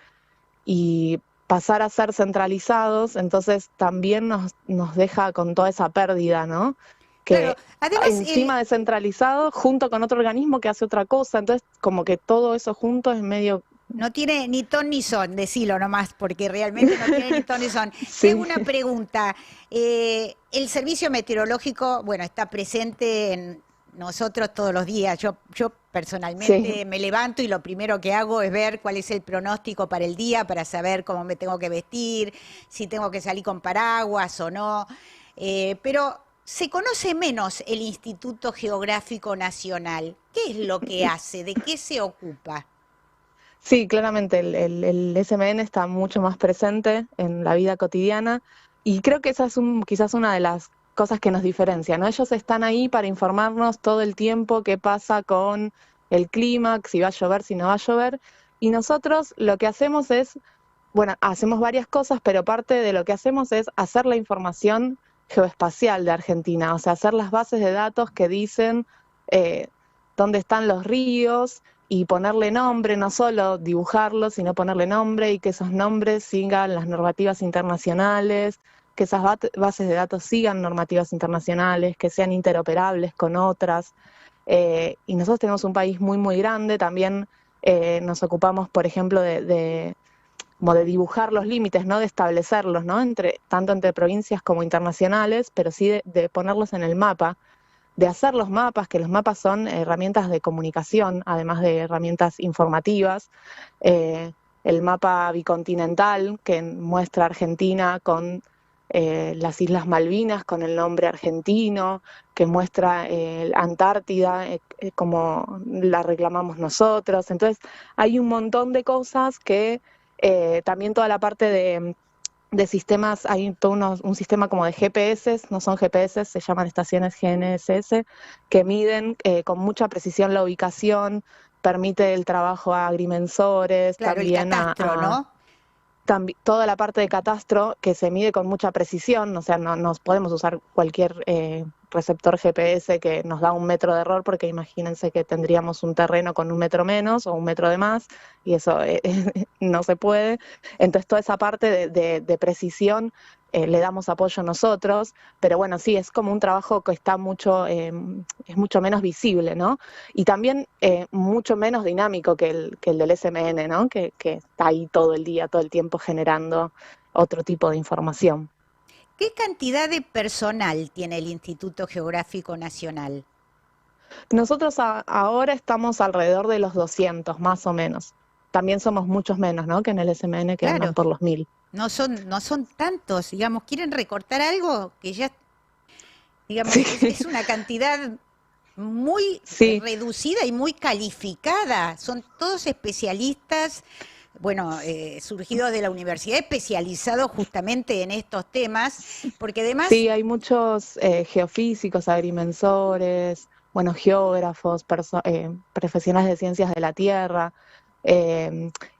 [SPEAKER 7] y pasar a ser centralizados, entonces también nos deja con toda esa pérdida, ¿no? Que
[SPEAKER 2] Claro, además,
[SPEAKER 7] encima de centralizado, junto con otro organismo que hace otra cosa, entonces como que todo eso junto es medio...
[SPEAKER 2] no tiene ni ton ni son, decilo nomás, porque realmente no tiene ni ton ni son.
[SPEAKER 7] Sí.
[SPEAKER 2] Tengo una pregunta. El servicio meteorológico, bueno, está presente en nosotros todos los días. Yo personalmente
[SPEAKER 7] Sí.
[SPEAKER 2] me levanto y lo primero que hago es ver cuál es el pronóstico para el día, para saber cómo me tengo que vestir, si tengo que salir con paraguas o no. Pero se conoce menos el Instituto Geográfico Nacional. ¿Qué es lo que hace? ¿De qué se ocupa?
[SPEAKER 7] Sí, claramente el SMN está mucho más presente en la vida cotidiana y creo que esa es quizás una de las cosas que nos diferencia, ¿no? Ellos están ahí para informarnos todo el tiempo qué pasa con el clima, si va a llover, si no va a llover, y nosotros lo que hacemos es, bueno, hacemos varias cosas, pero parte de lo que hacemos es hacer la información geoespacial de Argentina, o sea, hacer las bases de datos que dicen dónde están los ríos y ponerle nombre, no solo dibujarlos, sino ponerle nombre y que esos nombres sigan las normativas internacionales, que esas bases de datos sigan normativas internacionales, que sean interoperables con otras. Y nosotros tenemos un país muy, muy grande, también nos ocupamos, por ejemplo, como de dibujar los límites, ¿no? De establecerlos, ¿no? Tanto entre provincias como internacionales, pero sí de ponerlos en el mapa, de hacer los mapas, que los mapas son herramientas de comunicación, además de herramientas informativas. El mapa bicontinental, que muestra Argentina con las Islas Malvinas, con el nombre argentino, que muestra Antártida, como la reclamamos nosotros. Entonces, hay un montón de cosas que también toda la parte de sistemas, hay todo un sistema como de GPS, no son GPS, se llaman estaciones GNSS, que miden con mucha precisión la ubicación, permite el trabajo a agrimensores,
[SPEAKER 2] Claro, el
[SPEAKER 7] también
[SPEAKER 2] catastro, ¿no?
[SPEAKER 7] toda la parte de catastro que se mide con mucha precisión, o sea, no podemos usar cualquier receptor GPS que nos da 1 metro de error, porque imagínense que tendríamos un terreno con 1 metro menos o 1 metro de más, y eso no se puede. Entonces toda esa parte de precisión le damos apoyo nosotros, pero bueno, sí, es como un trabajo que está es mucho menos visible, ¿no? Y también mucho menos dinámico que el del SMN, ¿no? Que está ahí todo el día, todo el tiempo generando otro tipo de información.
[SPEAKER 2] ¿Qué cantidad de personal tiene el Instituto Geográfico Nacional?
[SPEAKER 7] Nosotros ahora estamos alrededor de los 200, más o menos. También somos muchos menos, ¿no? Que en el SMN, que
[SPEAKER 2] Claro.
[SPEAKER 7] andan por los 1000.
[SPEAKER 2] No son tantos, digamos, ¿quieren recortar algo? Que ya, digamos,
[SPEAKER 7] Sí.
[SPEAKER 2] es una cantidad muy
[SPEAKER 7] Sí.
[SPEAKER 2] reducida y muy calificada. Son todos especialistas, bueno, surgidos de la universidad, especializados justamente en estos temas, porque además...
[SPEAKER 7] Sí, hay muchos geofísicos, agrimensores, bueno, geógrafos, profesionales de ciencias de la Tierra,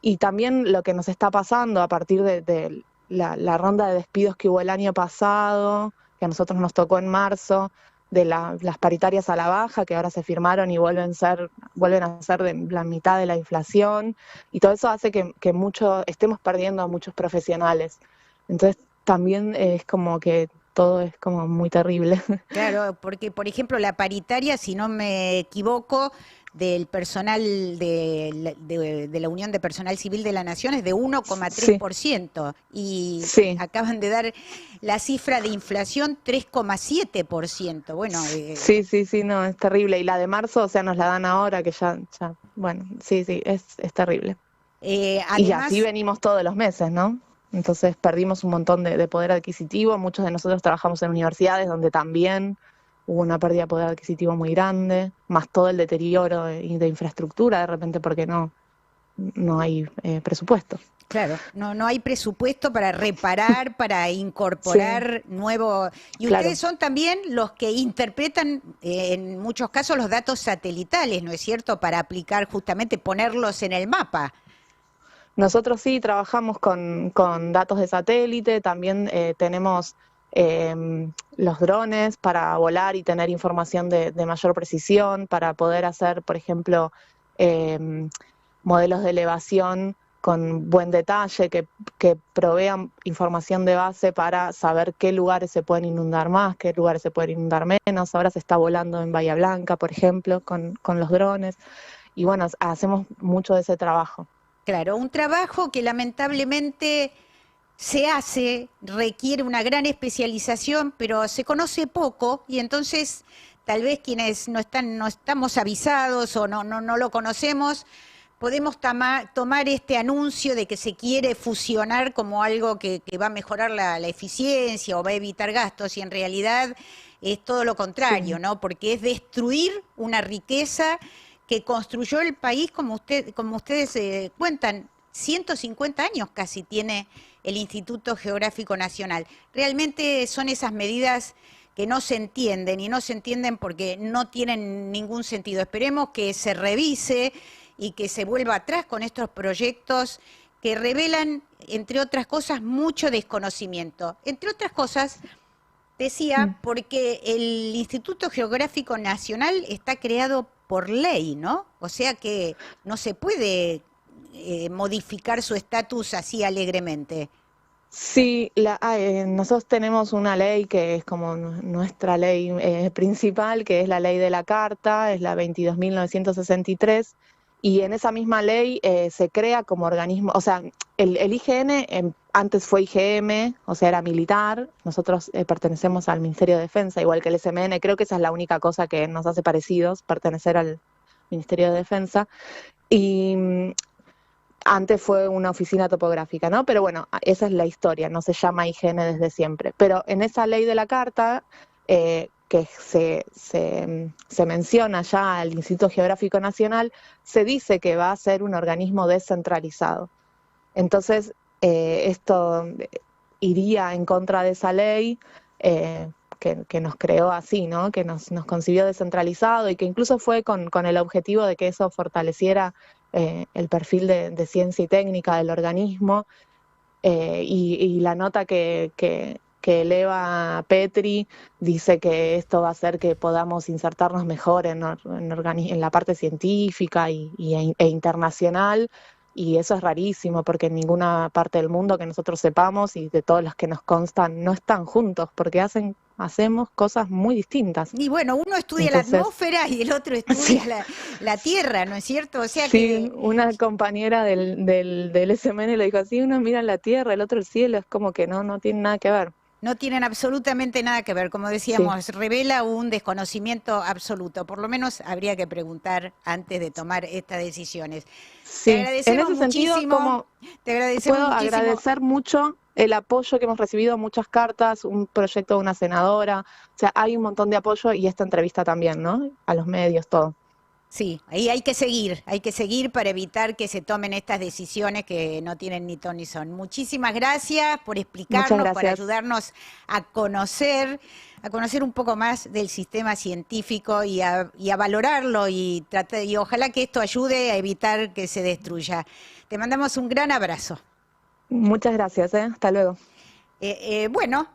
[SPEAKER 7] y también lo que nos está pasando a partir de la ronda de despidos que hubo el año pasado, que a nosotros nos tocó en marzo, de las paritarias a la baja, que ahora se firmaron y vuelven a ser de la mitad de la inflación, y todo eso hace que estemos perdiendo a muchos profesionales. Entonces también es como que todo es como muy terrible.
[SPEAKER 2] Claro, porque por ejemplo la paritaria, si no me equivoco, del personal de la Unión de Personal Civil de la Nación es de 1,3%, y
[SPEAKER 7] Sí.
[SPEAKER 2] acaban de dar la cifra de inflación 3,7%. Bueno,
[SPEAKER 7] Sí, no, es terrible. Y la de marzo, o sea, nos la dan ahora, que ya bueno, sí, es terrible. Y
[SPEAKER 2] además,
[SPEAKER 7] así venimos todos los meses, ¿no? Entonces perdimos un montón de poder adquisitivo. Muchos de nosotros trabajamos en universidades donde también hubo una pérdida de poder adquisitivo muy grande, más todo el deterioro de infraestructura de repente, porque no no hay presupuesto.
[SPEAKER 2] Claro, no hay presupuesto para reparar, para incorporar nuevo. Y
[SPEAKER 7] Claro.
[SPEAKER 2] ustedes son también los que interpretan, en muchos casos, los datos satelitales, ¿no es cierto? Para aplicar, justamente, ponerlos en el mapa.
[SPEAKER 7] Nosotros sí trabajamos con datos de satélite, también tenemos los drones para volar y tener información de mayor precisión, para poder hacer, por ejemplo, modelos de elevación con buen detalle, que provean información de base para saber qué lugares se pueden inundar más, qué lugares se pueden inundar menos. Ahora se está volando en Bahía Blanca, por ejemplo, con los drones. Y bueno, hacemos mucho de ese trabajo.
[SPEAKER 2] Claro, un trabajo que lamentablemente se hace, requiere una gran especialización, pero se conoce poco y entonces tal vez quienes no estamos avisados o no lo conocemos, podemos tomar este anuncio de que se quiere fusionar como algo que va a mejorar la eficiencia o va a evitar gastos, y en realidad es todo lo contrario, ¿no? Porque es destruir una riqueza que construyó el país, como ustedes cuentan, 150 años casi tiene el Instituto Geográfico Nacional. Realmente son esas medidas que no se entienden, y no se entienden porque no tienen ningún sentido. Esperemos que se revise y que se vuelva atrás con estos proyectos que revelan, entre otras cosas, mucho desconocimiento. Entre otras cosas, decía, porque el Instituto Geográfico Nacional está creado por ley, ¿no? O sea que no se puede modificar su estatus así alegremente.
[SPEAKER 7] Sí, nosotros tenemos una ley que es como nuestra ley principal, que es la ley de la Carta, es la 22.963, y en esa misma ley se crea como organismo, o sea, el IGN antes fue IGM, o sea, era militar. Nosotros pertenecemos al Ministerio de Defensa, igual que el SMN. Creo que esa es la única cosa que nos hace parecidos, pertenecer al Ministerio de Defensa. Y antes fue una oficina topográfica, ¿no? Pero bueno, esa es la historia, no se llama IGN desde siempre. Pero en esa ley de la Carta, que se menciona ya al Instituto Geográfico Nacional, se dice que va a ser un organismo descentralizado. Entonces, esto iría en contra de esa ley que nos creó así, ¿no? Que nos concibió descentralizado, y que incluso fue con el objetivo de que eso fortaleciera el perfil de ciencia y técnica del organismo, y la nota que eleva Petri dice que esto va a hacer que podamos insertarnos mejor en la parte científica e internacional, y eso es rarísimo porque en ninguna parte del mundo que nosotros sepamos, y de todos los que nos constan, no están juntos, porque hacemos cosas muy distintas.
[SPEAKER 2] Y bueno, uno estudia la atmósfera y el otro estudia la Tierra, ¿no es cierto? O sea
[SPEAKER 7] sí, una compañera del SMN le dijo así: uno mira la Tierra, el otro el cielo, es como que no tiene nada que ver.
[SPEAKER 2] No tienen absolutamente nada que ver, como decíamos, revela un desconocimiento absoluto. Por lo menos habría que preguntar antes de tomar estas decisiones.
[SPEAKER 7] Sí,
[SPEAKER 2] te agradecemos
[SPEAKER 7] en ese
[SPEAKER 2] muchísimo.
[SPEAKER 7] Sentido, puedo agradecer mucho el apoyo que hemos recibido, muchas cartas, un proyecto de una senadora, o sea, hay un montón de apoyo, y esta entrevista también, ¿no? A los medios, todo.
[SPEAKER 2] Sí, ahí hay que seguir para evitar que se tomen estas decisiones que no tienen ni ton ni son. Muchísimas gracias por explicarnos, por ayudarnos a conocer un poco más del sistema científico y a valorarlo, y ojalá que esto ayude a evitar que se destruya. Te mandamos un gran abrazo.
[SPEAKER 7] Muchas gracias, hasta luego.
[SPEAKER 2] Bueno,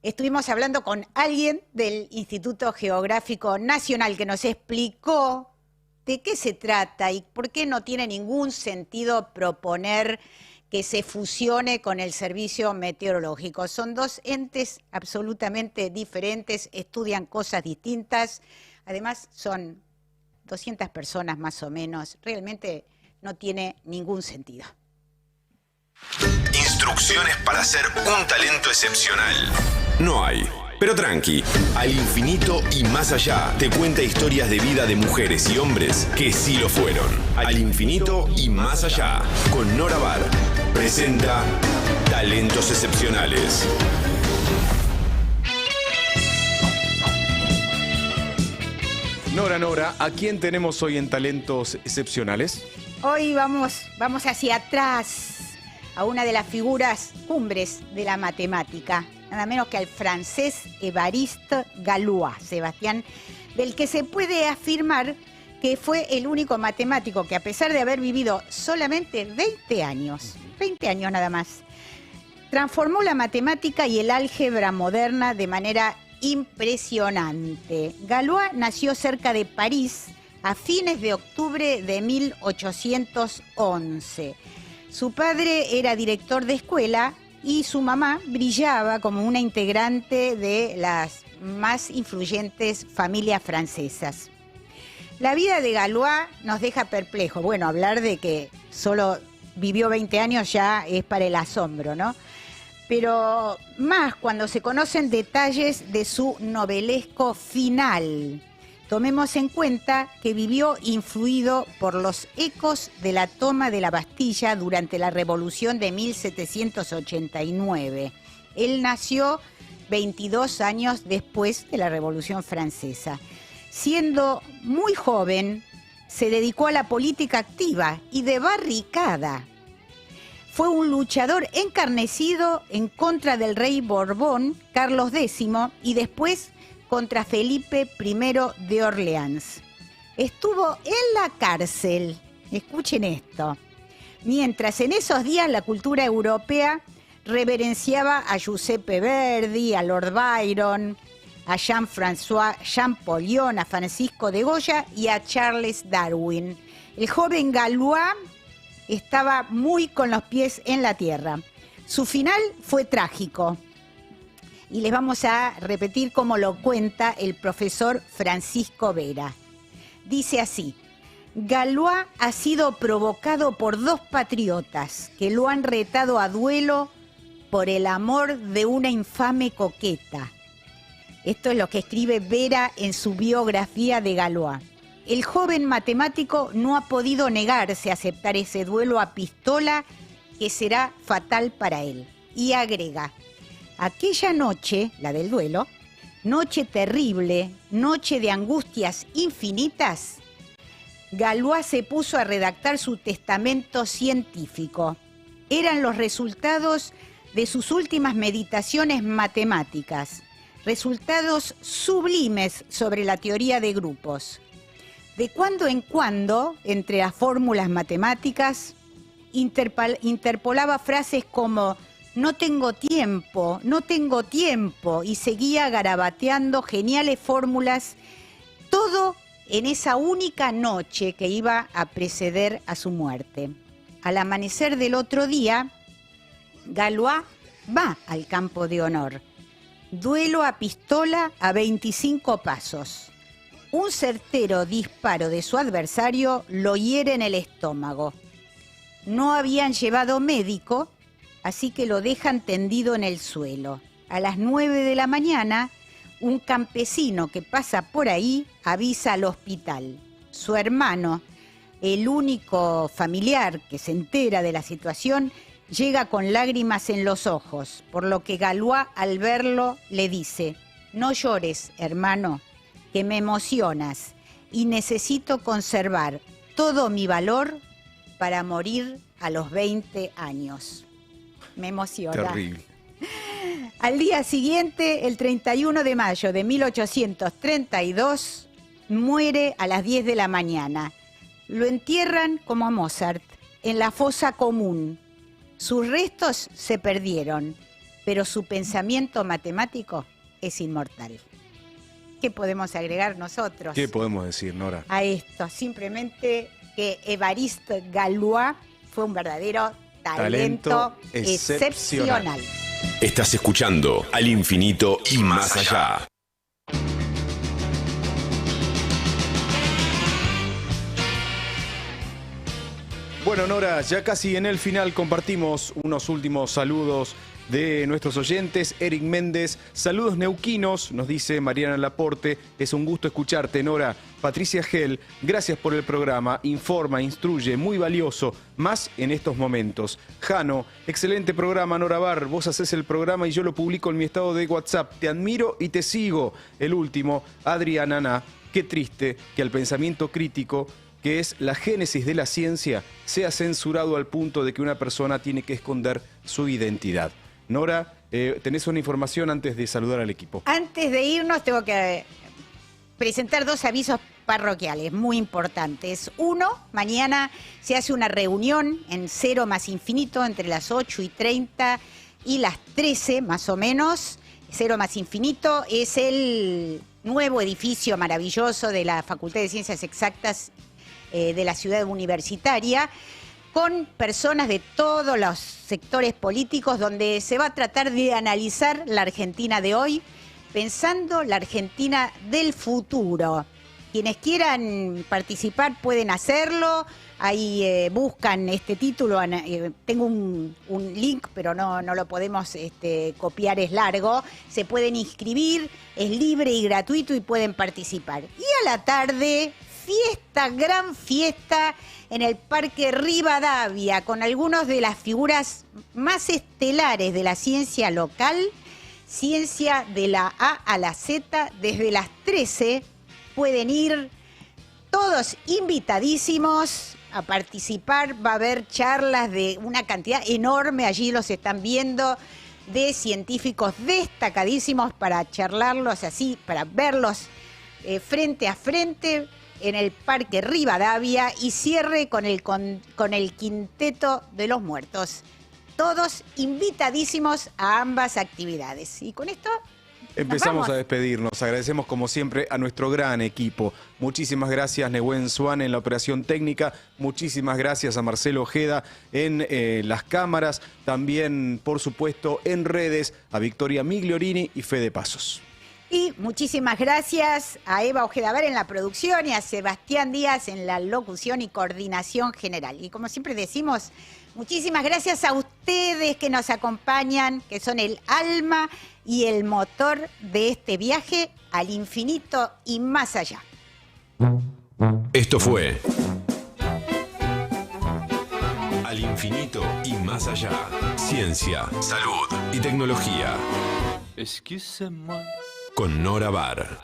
[SPEAKER 2] estuvimos hablando con alguien del Instituto Geográfico Nacional que nos explicó de qué se trata y por qué no tiene ningún sentido proponer que se fusione con el servicio meteorológico. Son dos entes absolutamente diferentes, estudian cosas distintas, además son 200 personas más o menos, realmente no tiene ningún sentido.
[SPEAKER 1] Instrucciones para ser un talento excepcional. No hay. Pero tranqui, Al Infinito y Más Allá te cuenta historias de vida de mujeres y hombres que sí lo fueron. Al Infinito y Más Allá, con Nora Bar, presenta Talentos Excepcionales.
[SPEAKER 4] Nora, ¿a quién tenemos hoy en Talentos Excepcionales?
[SPEAKER 2] Hoy vamos hacia atrás a una de las figuras cumbres de la matemática, nada menos que al francés Évariste Galois, Sebastián, del que se puede afirmar que fue el único matemático que, a pesar de haber vivido solamente 20 años nada más, transformó la matemática y el álgebra moderna de manera impresionante. Galois nació cerca de París a fines de octubre de 1811. Su padre era director de escuela y su mamá brillaba como una integrante de las más influyentes familias francesas. La vida de Galois nos deja perplejos. Bueno, hablar de que solo vivió 20 años ya es para el asombro, ¿no? Pero más cuando se conocen detalles de su novelesco final. Tomemos en cuenta que vivió influido por los ecos de la toma de la Bastilla durante la Revolución de 1789. Él nació 22 años después de la Revolución Francesa. Siendo muy joven, se dedicó a la política activa y de barricada. Fue un luchador encarnecido en contra del rey Borbón, Carlos X, y después contra Felipe I de Orleans. Estuvo en la cárcel, escuchen esto, mientras en esos días la cultura europea reverenciaba a Giuseppe Verdi, a Lord Byron, a Jean-François Champollion, a Francisco de Goya y a Charles Darwin. El joven Galois estaba muy con los pies en la tierra. Su final fue trágico. Y les vamos a repetir cómo lo cuenta el profesor Francisco Vera. Dice así: Galois ha sido provocado por dos patriotas que lo han retado a duelo por el amor de una infame coqueta. Esto es lo que escribe Vera en su biografía de Galois. El joven matemático no ha podido negarse a aceptar ese duelo a pistola que será fatal para él. Y agrega: aquella noche, la del duelo, noche terrible, noche de angustias infinitas, Galois se puso a redactar su testamento científico. Eran los resultados de sus últimas meditaciones matemáticas, resultados sublimes sobre la teoría de grupos. De cuando en cuando, entre las fórmulas matemáticas, interpolaba frases como no tengo tiempo, y seguía garabateando geniales fórmulas, todo en esa única noche que iba a preceder a su muerte. Al amanecer del otro día, Galois va al campo de honor. Duelo a pistola a 25 pasos. Un certero disparo de su adversario lo hiere en el estómago. No habían llevado médico, así que lo dejan tendido en el suelo. A las 9 de la mañana, un campesino que pasa por ahí avisa al hospital. Su hermano, el único familiar que se entera de la situación, llega con lágrimas en los ojos, por lo que Galois, al verlo, le dice: no llores, hermano, que me emocionas y necesito conservar todo mi valor para morir a los 20 años. Me emociona.
[SPEAKER 4] Terrible.
[SPEAKER 2] Al día siguiente, el 31 de mayo de 1832, muere a las 10 de la mañana. Lo entierran como a Mozart, en la fosa común. Sus restos se perdieron, pero su pensamiento matemático es inmortal. ¿Qué podemos agregar nosotros?
[SPEAKER 4] ¿Qué podemos decir, Nora?
[SPEAKER 2] A esto, simplemente que Évariste Galois fue un verdadero talento excepcional.
[SPEAKER 1] Estás escuchando Al Infinito y Más Allá.
[SPEAKER 4] Bueno, Nora, ya casi en el final compartimos unos últimos saludos de nuestros oyentes. Eric Méndez, saludos neuquinos, nos dice Mariana Laporte. Es un gusto escucharte, Nora. Patricia Gel, gracias por el programa. Informa, instruye, muy valioso, más en estos momentos. Jano, excelente programa, Nora Bar. Vos hacés el programa y yo lo publico en mi estado de WhatsApp. Te admiro y te sigo. El último, Adriana Ana. Qué triste que al pensamiento crítico que es la génesis de la ciencia, sea censurado al punto de que una persona tiene que esconder su identidad. Nora, tenés una información antes de saludar al equipo.
[SPEAKER 2] Antes de irnos tengo que presentar 2 avisos parroquiales muy importantes. Uno, mañana se hace una reunión en Cero más Infinito entre las 8:30 y las 13 más o menos. Cero más Infinito es el nuevo edificio maravilloso de la Facultad de Ciencias Exactas de la ciudad universitaria, con personas de todos los sectores políticos, donde se va a tratar de analizar la Argentina de hoy, pensando la Argentina del futuro. Quienes quieran participar pueden hacerlo. Ahí buscan este título. Tengo un link, pero no lo podemos copiar, es largo. Se pueden inscribir, es libre y gratuito y pueden participar. Y a la tarde, fiesta, gran fiesta en el Parque Rivadavia, con algunas de las figuras más estelares de la ciencia local, ciencia de la A a la Z, desde las 13. Pueden ir todos invitadísimos a participar. Va a haber charlas de una cantidad enorme, allí los están viendo, de científicos destacadísimos para charlarlos así, para verlos frente a frente en el Parque Rivadavia, y cierre con el Quinteto de los Muertos. Todos invitadísimos a ambas actividades. Y con esto
[SPEAKER 4] empezamos a despedirnos. Agradecemos como siempre a nuestro gran equipo. Muchísimas gracias Nehuen Swan en la operación técnica. Muchísimas gracias a Marcelo Ojeda en las cámaras. También, por supuesto, en redes a Victoria Migliorini y Fede Pasos.
[SPEAKER 2] Y muchísimas gracias a Eva Ojedavar en la producción y a Sebastián Díaz en la locución y coordinación general. Y como siempre decimos, muchísimas gracias a ustedes que nos acompañan, que son el alma y el motor de este viaje al infinito y más allá.
[SPEAKER 1] Esto fue Al infinito y más allá. Ciencia, salud y tecnología. Con Nora Bar.